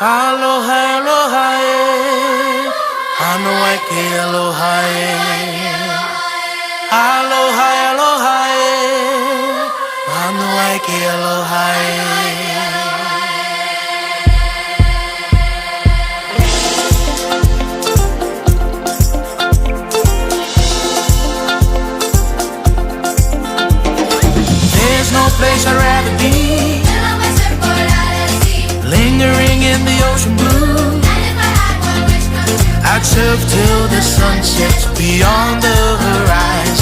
Aloha, aloha, e. Aloha, ke aloha, e. Aloha, aloha, e. Aloha, ke aloha, e. There's no place I'd rather be, lingering in the ocean blue. I'd surf till the sun sets beyond the horizon.